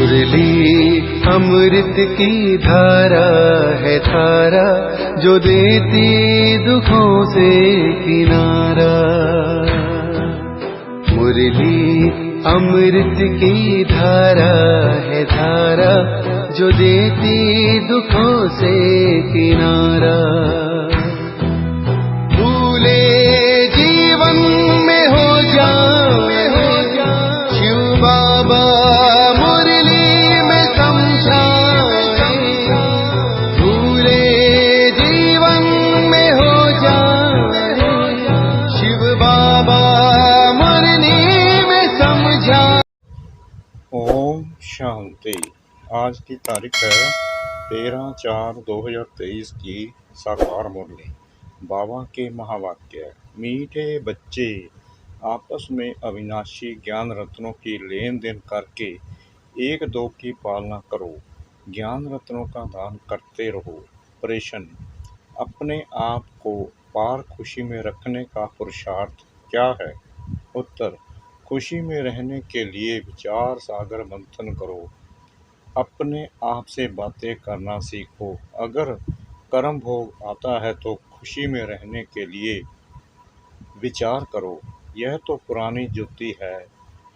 मुरली अमृत की धारा है धारा, जो देती दुखों से किनारा। मुरली अमृत की धारा है धारा, जो देती दुखों से किनारा। भूले जीवन में हो जाए शिव बाबा मुरली में समझाए। भूले जीवन में हो जाए शिव बाबा मुरली में समझाए। ओम शांति। आज की तारीख है 13/4/2023 की साकार मुरली। बाबा के महावाक्य। मीठे बच्चे, आपस में अविनाशी ज्ञान रत्नों की लेन देन करके एक दो की पालना करो। ज्ञान रत्नों का दान करते रहो। प्रश्न, अपने आप को पार खुशी में रखने का पुरुषार्थ क्या है? उत्तर, खुशी में रहने के लिए विचार सागर मंथन करो। अपने आप से बातें करना सीखो। अगर कर्म भोग आता है तो खुशी में रहने के लिए विचार करो। यह तो पुरानी जुत्ती है।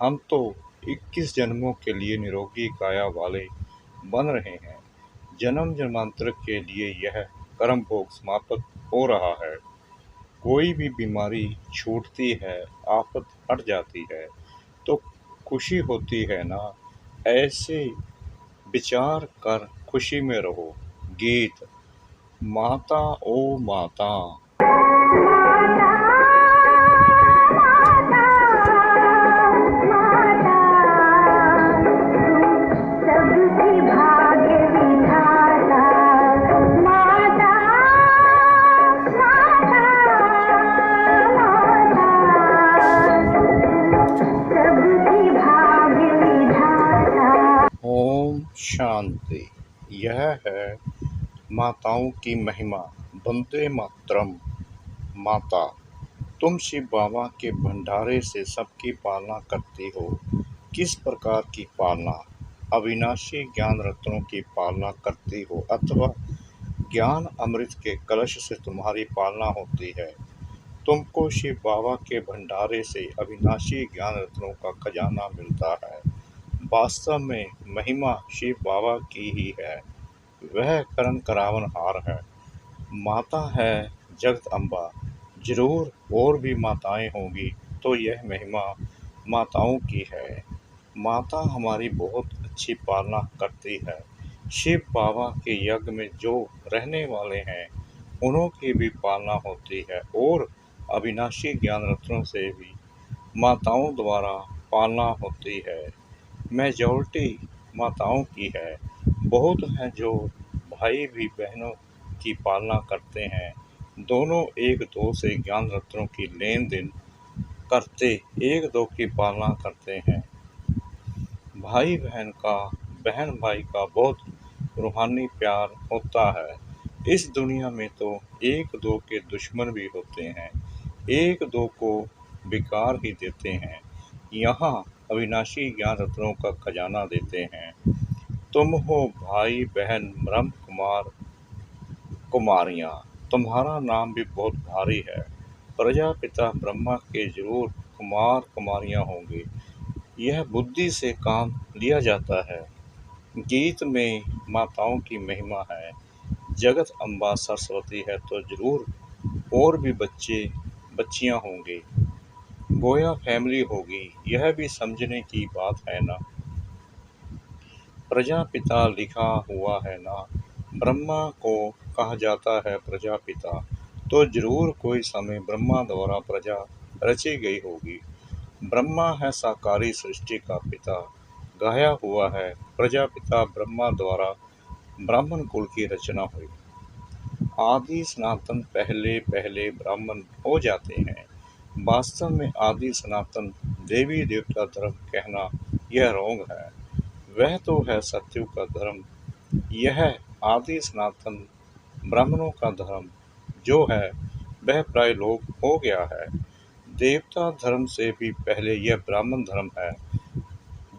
हम तो 21 जन्मों के लिए निरोगी काया वाले बन रहे हैं। जन्म जन्मांतर के लिए यह कर्म भोग समाप्त हो रहा है। कोई भी बीमारी छूटती है, आफत हट जाती है तो खुशी होती है ना। ऐसे विचार कर खुशी में रहो। गीत। माता ओ माता, ओम शांति। यह है माताओं की महिमा। वंदे मातरम। माता, तुम शिव बाबा के भंडारे से सबकी पालना करती हो। किस प्रकार की पालना? अविनाशी ज्ञान रत्नों की पालना करती हो अथवा ज्ञान अमृत के कलश से तुम्हारी पालना होती है। तुमको शिव बाबा के भंडारे से अविनाशी ज्ञान रत्नों का खजाना मिलता है। वास्तव में महिमा शिव बाबा की ही है। वह करण करावन हार है। माता है जगत अम्बा। जरूर और भी माताएं होंगी, तो यह महिमा माताओं की है। माता हमारी बहुत अच्छी पालना करती है। शिव बाबा के यज्ञ में जो रहने वाले हैं उन्हों की भी पालना होती है और अविनाशी ज्ञान रत्नों से भी माताओं द्वारा पालना होती है। मेजॉरिटी माताओं की है। बहुत हैं जो भाई भी बहनों की पालना करते हैं। दोनों एक दो से ज्ञान रत्नों की लेन देन करते एक दो की पालना करते हैं। भाई बहन का, बहन भाई का बहुत रूहानी प्यार होता है। इस दुनिया में तो एक दो के दुश्मन भी होते हैं, एक दो को बिगाड़ ही देते हैं। यहाँ अविनाशी ज्ञान रत्नों का खजाना देते हैं। तुम हो भाई बहन ब्रह्म कुमार कुमारियाँ। तुम्हारा नाम भी बहुत भारी है। प्रजापिता ब्रह्मा के जरूर कुमार कुमारियाँ होंगे। यह बुद्धि से काम लिया जाता है। गीत में माताओं की महिमा है। जगत अम्बा सरस्वती है तो जरूर और भी बच्चे बच्चियाँ होंगे, गोया फैमिली होगी। यह भी समझने की बात है ना। प्रजापिता लिखा हुआ है ना। ब्रह्मा को कहा जाता है प्रजापिता, तो जरूर कोई समय ब्रह्मा द्वारा प्रजा रची गई होगी। ब्रह्मा है साकारी सृष्टि का पिता। गाया हुआ है प्रजापिता ब्रह्मा द्वारा ब्राह्मण कुल की रचना हुई। आदि सनातन पहले पहले ब्राह्मण हो जाते हैं। वास्तव में आदि सनातन देवी देवता धर्म कहना यह रोंग है। वह तो है सत्युग का धर्म। यह आदि सनातन ब्राह्मणों का धर्म जो है वह प्राय लोप हो गया है। देवता धर्म से भी पहले यह ब्राह्मण धर्म है,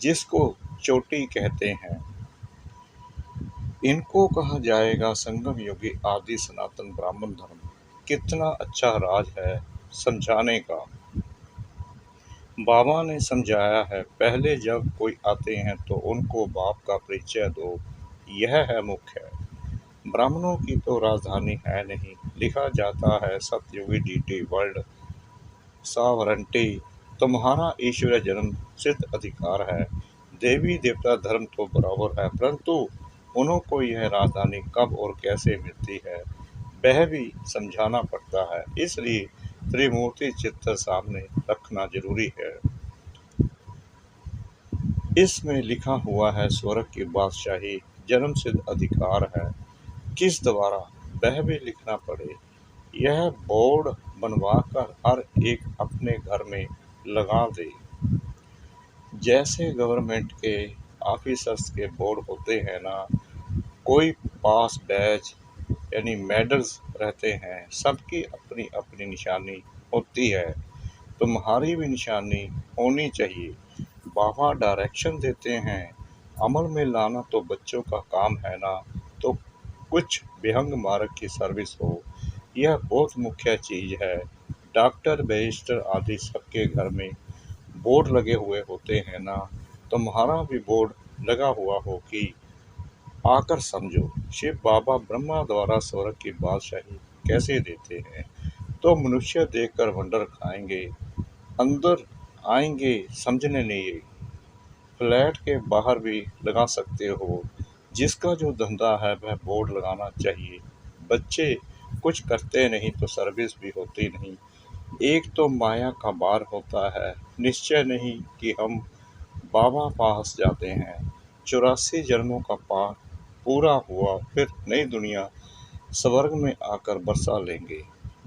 जिसको चोटी कहते हैं। इनको कहा जाएगा संगम युगी आदि सनातन ब्राह्मण धर्म। कितना अच्छा राज है समझाने का। बाबा ने समझाया है, पहले जब कोई आते हैं तो उनको बाप का परिचय दो, यह है मुख्य। ब्राह्मणों की तो राजधानी है नहीं, लिखा जाता है सतयुगी डीटी वर्ल्ड सॉवरेंटी, तुम्हारा ईश्वरीय जन्म सिद्ध अधिकार है। देवी देवता धर्म तो बराबर है, परंतु उनको यह राजधानी कब और कैसे मिलती है वह भी समझाना पड़ता है, इसलिए त्रिमूर्ति चित्र सामने रखना जरूरी है। इसमें लिखा हुआ है स्वर्ग की बादशाही जन्म सिद्ध अधिकार है, किस द्वारा वह भी लिखना पड़े। यह बोर्ड बनवाकर हर एक अपने घर में लगा दे। जैसे गवर्नमेंट के ऑफिसर्स के बोर्ड होते हैं ना, कोई पास बैच यानी मेडल्स रहते हैं, सबकी अपनी अपनी निशानी होती है, तुम्हारी भी निशानी होनी चाहिए। बाबा डायरेक्शन देते हैं, अमल में लाना तो बच्चों का काम है ना, तो कुछ विहंग मार्ग की सर्विस हो, यह बहुत मुख्य चीज है। डॉक्टर बैरिस्टर आदि सबके घर में बोर्ड लगे हुए होते हैं ना, तुम्हारा भी बोर्ड लगा हुआ हो कि आकर समझो शिव बाबा ब्रह्मा द्वारा स्वर्ग की बादशाही कैसे देते हैं, तो मनुष्य देखकर वंडर खाएंगे, अंदर आएंगे समझने नहीं। फ्लैट के बाहर भी लगा सकते हो, जिसका जो धंधा है वह बोर्ड लगाना चाहिए। बच्चे कुछ करते नहीं तो सर्विस भी होती नहीं। एक तो माया का बार होता है, निश्चय नहीं कि हम बाबा पास जाते हैं, 84 जन्मों का पार पूरा हुआ, फिर नई दुनिया स्वर्ग में आकर बरसा लेंगे,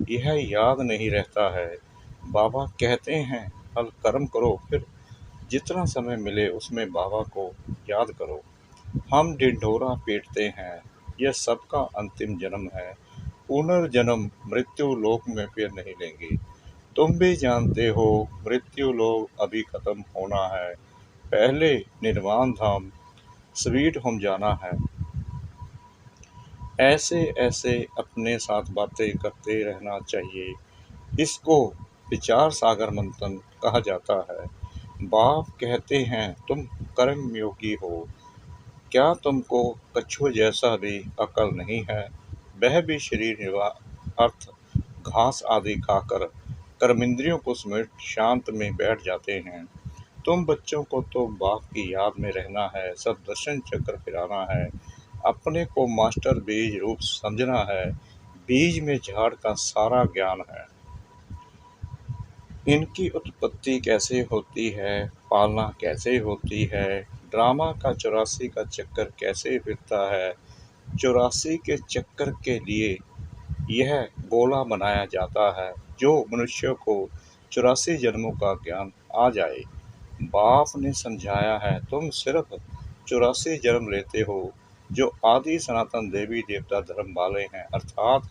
यह याद नहीं रहता है। बाबा कहते हैं हल कर्म करो, फिर जितना समय मिले उसमें बाबा को याद करो। हम ढिंढोरा पीटते हैं, यह सबका अंतिम जन्म है, पुनर्जन्म मृत्यु लोक में फिर नहीं लेंगे। तुम भी जानते हो मृत्यु लोक अभी खत्म होना है, पहले निर्वाण धाम स्वीट होम जाना है। ऐसे ऐसे अपने साथ बातें करते रहना चाहिए। इसको विचार सागर मंथन कहा जाता है। बाप कहते हैं तुम कर्मयोगी हो, क्या तुमको कछुए जैसा भी अकल नहीं है। वह भी शरीर निर्वाह अर्थ घास आदि खाकर कर्मेंद्रियों को समेट शांत में बैठ जाते हैं। तुम बच्चों को तो बाप की याद में रहना है, सब दर्शन चक्र फिराना है, अपने को मास्टर बीज रूप समझना है। बीज में झाड़ का सारा ज्ञान है। इनकी उत्पत्ति कैसे होती है, पालना कैसे होती है, ड्रामा का 84 का चक्कर कैसे फिरता है। 84 के चक्कर के लिए यह गोला बनाया जाता है, जो मनुष्य को 84 जन्मों का ज्ञान आ जाए। बाप ने समझाया है तुम सिर्फ 84 जन्म लेते हो, जो आदि सनातन देवी देवता धर्म वाले हैं, अर्थात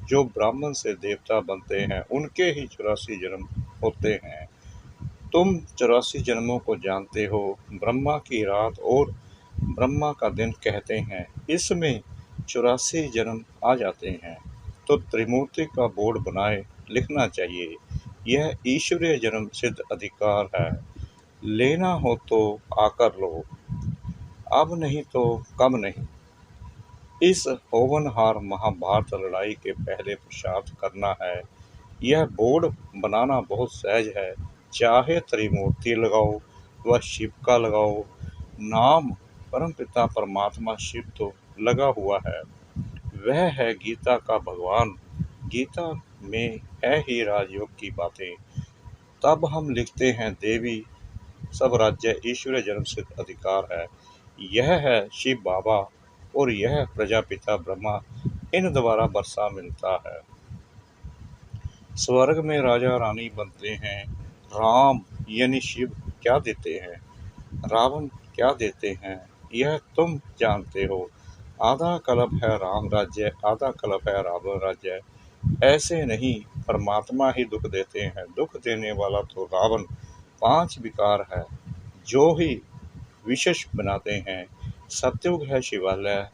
जो ब्राह्मण से देवता बनते हैं उनके ही 84 जन्म होते हैं। तुम 84 जन्मों को जानते हो, ब्रह्मा की रात और ब्रह्मा का दिन कहते हैं, इसमें 84 जन्म आ जाते हैं। तो त्रिमूर्ति का बोर्ड बनाए लिखना चाहिए, यह ईश्वरीय जन्म सिद्ध अधिकार है, लेना हो तो आकर लो, अब नहीं तो कब नहीं। इस होवनहार महाभारत लड़ाई के पहले पुरुषार्थ करना है। यह बोर्ड बनाना बहुत सहज है, चाहे त्रिमूर्ति लगाओ व शिव का लगाओ, नाम परमपिता परमात्मा शिव तो लगा हुआ है, वह है गीता का भगवान। गीता में है ही राजयोग की बातें। तब हम लिखते हैं देवी सब राज्य ईश्वरीय जन्म सिद्ध अधिकार है, यह है शिव बाबा और यह प्रजापिता ब्रह्मा, इन द्वारा वर्षा मिलता है। स्वर्ग में राजा रानी बनते हैं। राम यानी शिव क्या देते हैं, रावण क्या देते हैं, यह तुम जानते हो। आधा कल्प है राम राज्य, आधा कल्प है रावण राज्य, ऐसे नहीं, परमात्मा ही दुख देते हैं, दुख देने वाला तो रावण। 5 विकार है, जो ही विशेष बनाते हैं। सतयुग है शिवालय,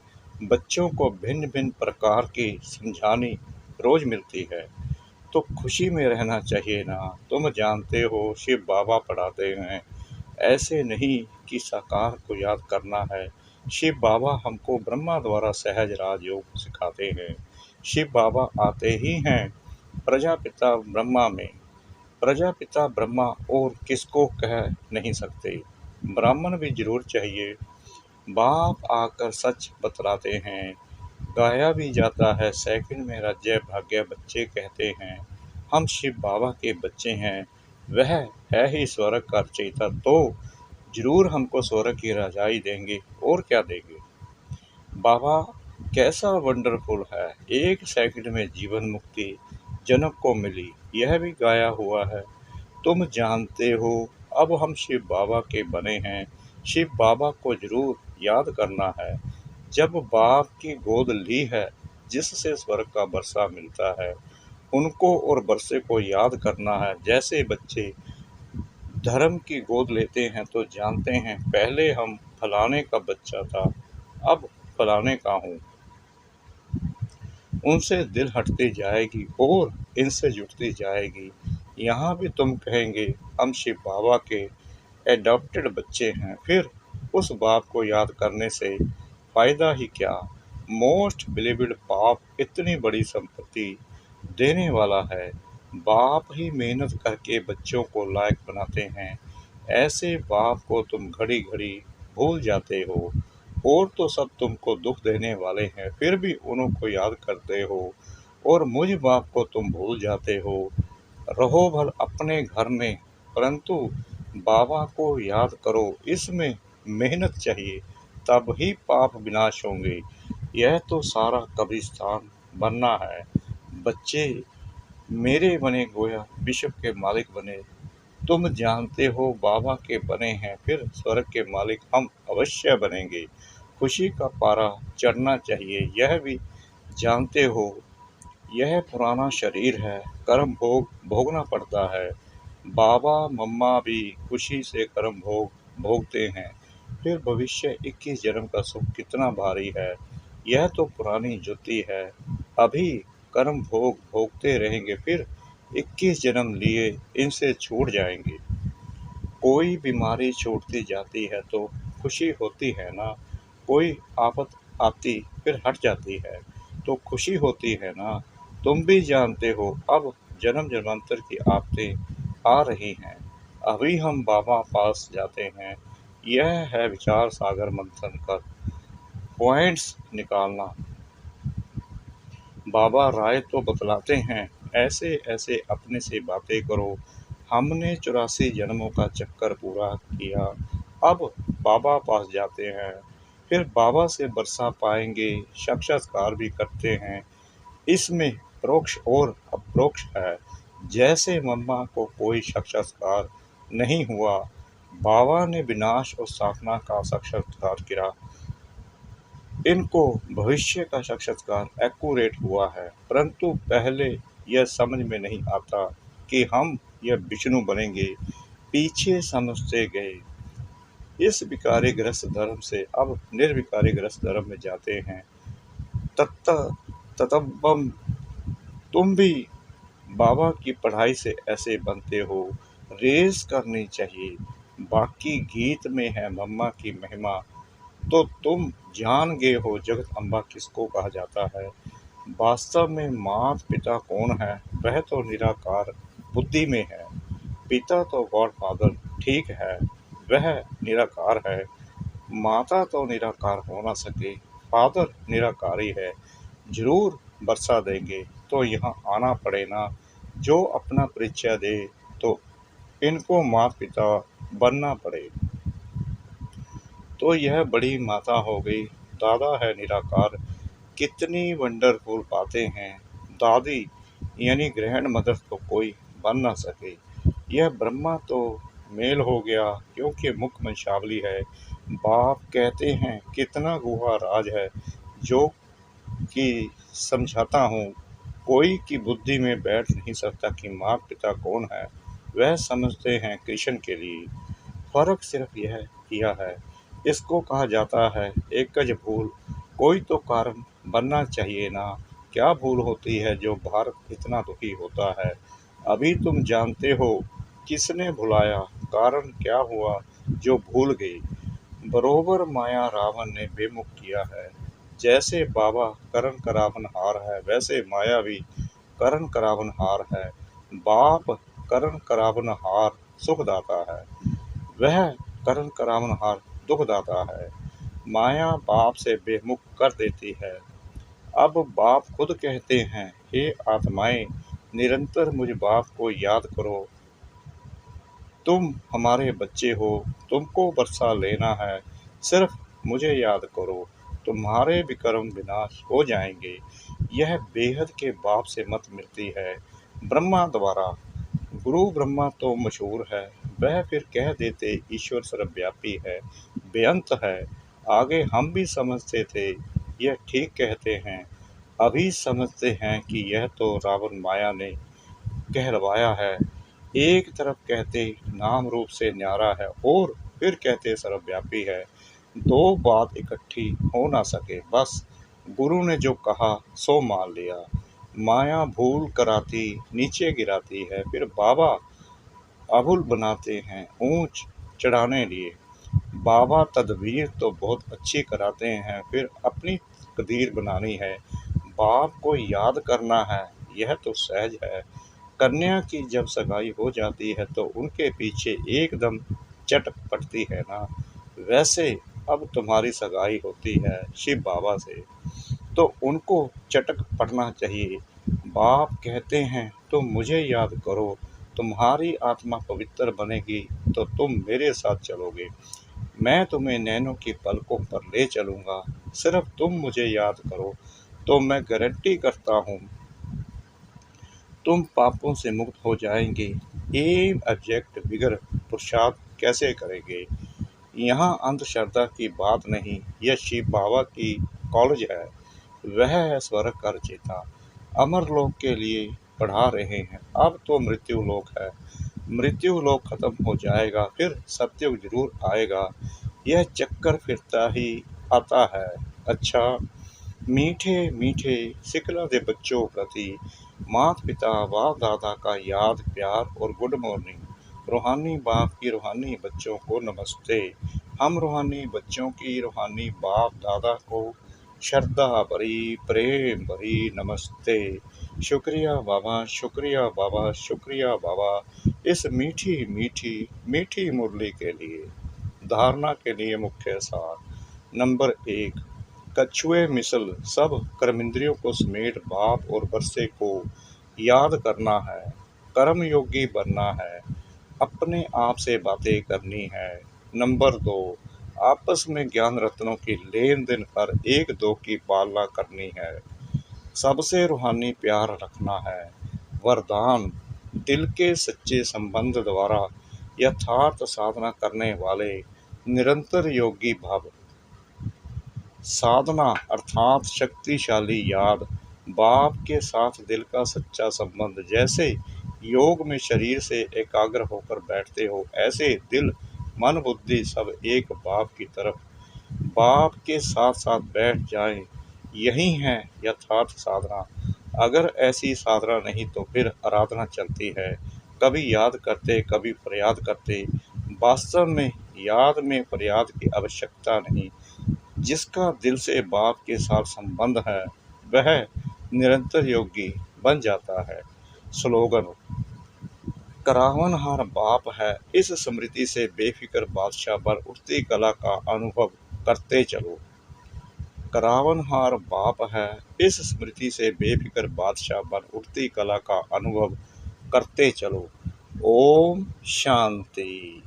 बच्चों को भिन्न भिन्न प्रकार की समझानी रोज मिलती है। तो खुशी में रहना चाहिए ना। तुम जानते हो शिव बाबा पढ़ाते हैं, ऐसे नहीं कि साकार को याद करना है। शिव बाबा हमको ब्रह्मा द्वारा सहज राजयोग सिखाते हैं। शिव बाबा आते ही हैं प्रजापिता ब्रह्मा में। प्रजापिता ब्रह्मा और किसको कह नहीं सकते, ब्राह्मण भी जरूर चाहिए। बाप आकर सच बतलाते हैं, गाया भी जाता है सेकंड में राज्य भाग्य बच्चे कहते हैं। हम शिव बाबा के बच्चे हैं, वह है ही स्वर्ग का रचयिता, तो जरूर हमको स्वर्ग की रजाई देंगे और क्या देंगे। बाबा कैसा वंडरफुल है, एक सेकंड में जीवन मुक्ति जनक को मिली, यह भी गाया हुआ है। तुम जानते हो अब हम शिव बाबा के बने हैं, शिव बाबा को जरूर याद करना है। जब बाप की गोद ली है जिससे स्वर्ग का बरसा मिलता है, उनको और बरसे को याद करना है। जैसे बच्चे धर्म की गोद लेते हैं तो जानते हैं पहले हम फलाने का बच्चा था, अब फलाने का हूँ। उनसे दिल हटती जाएगी और इनसे जुटती जाएगी। यहाँ भी तुम कहेंगे हम शिव बाबा के एडॉप्टेड बच्चे हैं, फिर उस बाप को याद करने से फायदा ही क्या। मोस्ट बिलीव्ड बाप इतनी बड़ी संपत्ति देने वाला है। बाप ही मेहनत करके बच्चों को लायक बनाते हैं। ऐसे बाप को तुम घड़ी घड़ी भूल जाते हो, और तो सब तुमको दुख देने वाले हैं, फिर भी उनको याद करते हो। और मुझ बाप को तुम भूल जाते हो। रहो भल अपने घर में, परंतु बाबा को याद करो, इसमें मेहनत चाहिए, तब ही पाप विनाश होंगे। यह तो सारा कब्रिस्तान बनना है। बच्चे मेरे बने गोया विश्व के मालिक बने। तुम जानते हो बाबा के बने हैं, फिर स्वर्ग के मालिक हम अवश्य बनेंगे। खुशी का पारा चढ़ना चाहिए, यह भी जानते हो। यह पुराना शरीर है, कर्म भोगना पड़ता है। बाबा मम्मा भी खुशी से कर्म भोगते हैं। फिर भविष्य 21 जन्म का सुख कितना भारी है। यह तो पुरानी ज्योति है, अभी कर्म भोगते रहेंगे, फिर 21 जन्म लिए इनसे छूट जाएंगे। कोई बीमारी छूटती जाती है तो खुशी होती है ना। कोई आफत आती फिर हट जाती है तो खुशी होती है ना। तुम भी जानते हो अब जन्म जन्मांतर की आफतें आ रही हैं, अभी हम बाबा पास जाते हैं। यह है विचार सागर मंथन कर पॉइंट्स निकालना। बाबा राय तो बतलाते हैं, ऐसे ऐसे अपने से बातें करो। हमने 84 जन्मों का चक्कर पूरा किया, अब बाबा पास जाते हैं, फिर बाबा से बरसा पाएंगे। साक्षात्कार भी करते हैं, इसमें परोक्ष और अप्रोक्ष है। जैसे मम्मा को कोई साक्षात्कार नहीं हुआ, बाबा ने विनाश और स्थापना का साक्षात्कार किया। इनको भविष्य का साक्षात्कार एक्यूरेट हुआ है, परंतु पहले यह समझ में नहीं आता कि हम यह विष्णु बनेंगे। पीछे समझते गए, इस विकारी ग्रस्त धर्म से अब निर्विकारी ग्रस्त धर्म में जाते हैं। ततब्बम तुम भी बाबा की पढ़ाई से ऐसे बनते हो। रेस करनी चाहिए, बाकी गीत में है मम्मा की महिमा। तो तुम जान गए हो जगत अम्बा किसको कहा जाता है। वास्तव में माता पिता कौन है, वह तो निराकार बुद्धि में है। पिता तो गॉड फादर ठीक है, वह निराकार है। माता तो निराकार हो ना सके, फादर निराकारी है। जरूर बरसा देंगे तो यहाँ आना पड़े ना। जो अपना परिचय दे तो इनको माता पिता बनना पड़े। तो यह बड़ी माता हो गई, दादा है निराकार। कितनी वंडरफुल बातें हैं। दादी यानी ग्रैंड मदर तो कोई बन ना सके। यह ब्रह्मा तो मेल हो गया क्योंकि मुख वंशावली है। बाप कहते हैं कितना गुहा राज है जो कि समझाता हूँ। कोई की बुद्धि में बैठ नहीं सकता कि माता पिता कौन है। वह समझते हैं कृष्ण के लिए। फर्क सिर्फ यह किया है इसको कहा जाता है एकज भूल, कोई तो कारण बनना चाहिए ना। क्या भूल होती है जो भारत इतना दुखी होता है? अभी तुम जानते हो किसने भुलाया, कारण क्या हुआ जो भूल गई? बरोबर माया रावण ने बेमुख किया है। जैसे बाबा करण करावन हार है, वैसे माया भी करण करावन हार है। बाप करण करावन हार सुखदाता है, वह करण करावन हार दुखदाता है। माया बाप से बेमुख कर देती है। अब बाप खुद कहते हैं, हे आत्माएं, निरंतर मुझ बाप को याद करो। तुम हमारे बच्चे हो, तुमको बरसा लेना है, सिर्फ मुझे याद करो, तुम्हारे विक्रम विनाश हो जाएंगे। यह बेहद के बाप से मत मिलती है। ब्रह्मा द्वारा, गुरु ब्रह्मा तो मशहूर है, वह फिर कह देते ईश्वर सर्वव्यापी है, बेअंत है। आगे हम भी समझते थे यह ठीक कहते हैं, अभी समझते हैं कि यह तो रावण माया ने कहलवाया है। एक तरफ कहते नाम रूप से न्यारा है और फिर कहते सर्वव्यापी है। दो बात इकट्ठी हो ना सके, बस गुरु ने जो कहा सो मान लिया। माया भूल कराती नीचे गिराती है, फिर बाबा अभूल बनाते हैं ऊंच चढ़ाने लिए। बाबा तदबीर तो बहुत अच्छी कराते हैं, फिर अपनी तकदीर बनानी है। बाप को याद करना है, यह तो सहज है। कन्या की जब सगाई हो जाती है तो उनके पीछे एकदम चटक पड़ती है ना, वैसे अब तुम्हारी सगाई होती है शिव बाबा से, तो उनको चटक पड़ना चाहिए। बाप कहते हैं तुम मुझे याद करो, तुम्हारी आत्मा पवित्र बनेगी तो तुम मेरे साथ चलोगे। मैं तुम्हें नैनों की पलकों पर ले चलूँगा, सिर्फ तुम मुझे याद करो तो मैं गारंटी करता हूँ तुम पापों से मुक्त हो जाएंगे। एम ऑब्जेक्ट बिगर पुरुषार्थ कैसे करेंगे? यहाँ अंधश्रद्धा की बात नहीं, यह शिव बाबा की कॉलेज है। वह है स्वर्ग का रचयिता, अमर लोक के लिए पढ़ा रहे हैं। अब तो मृत्यु लोक है, मृत्यु लोक खत्म हो जाएगा, फिर सत्ययुग जरूर आएगा। यह चक्कर फिरता ही आता है। अच्छा, मीठे मीठे सिकला दे बच्चों प्रति माता पिता बाप दादा का याद प्यार और गुड मॉर्निंग। रूहानी बाप की रूहानी बच्चों को नमस्ते। हम रूहानी बच्चों की रूहानी बाप दादा को श्रद्धा भरी प्रेम भरी नमस्ते। शुक्रिया बाबा, शुक्रिया बाबा, शुक्रिया बाबा, इस मीठी मीठी मीठी मुरली के लिए। धारणा के लिए मुख्य सार। नंबर 1, कछुए मिसल सब कर्मेंद्रियों को समेट बाप और बरसे को याद करना है। कर्म योगी बनना है, अपने आप से बातें करनी है। नंबर 2, आपस में ज्ञान रत्नों की लेन देन कर एक दो की पालना करनी है। सबसे रूहानी प्यार रखना है। वरदान, दिल के सच्चे संबंध द्वारा यथार्थ साधना करने वाले निरंतर योगी भव। साधना अर्थात शक्तिशाली याद, बाप के साथ दिल का सच्चा संबंध। जैसे योग में शरीर से एकाग्र होकर बैठते हो, ऐसे दिल मन बुद्धि सब एक बाप की तरफ, बाप के साथ साथ बैठ जाएं, यही है यथार्थ साधना। अगर ऐसी साधना नहीं तो फिर आराधना चलती है, कभी याद करते कभी फरियाद करते। वास्तव में याद में फरियाद की आवश्यकता नहीं। जिसका दिल से बाप के साथ संबंध है वह निरंतर योगी बन जाता है। स्लोगन, करावनहार बाप है, इस स्मृति से बेफिक्र बादशाह बन उठती कला का अनुभव करते चलो। करावनहार बाप है, इस स्मृति से बेफिक्र बादशाह बन उठती कला का अनुभव करते चलो। ओम शांति।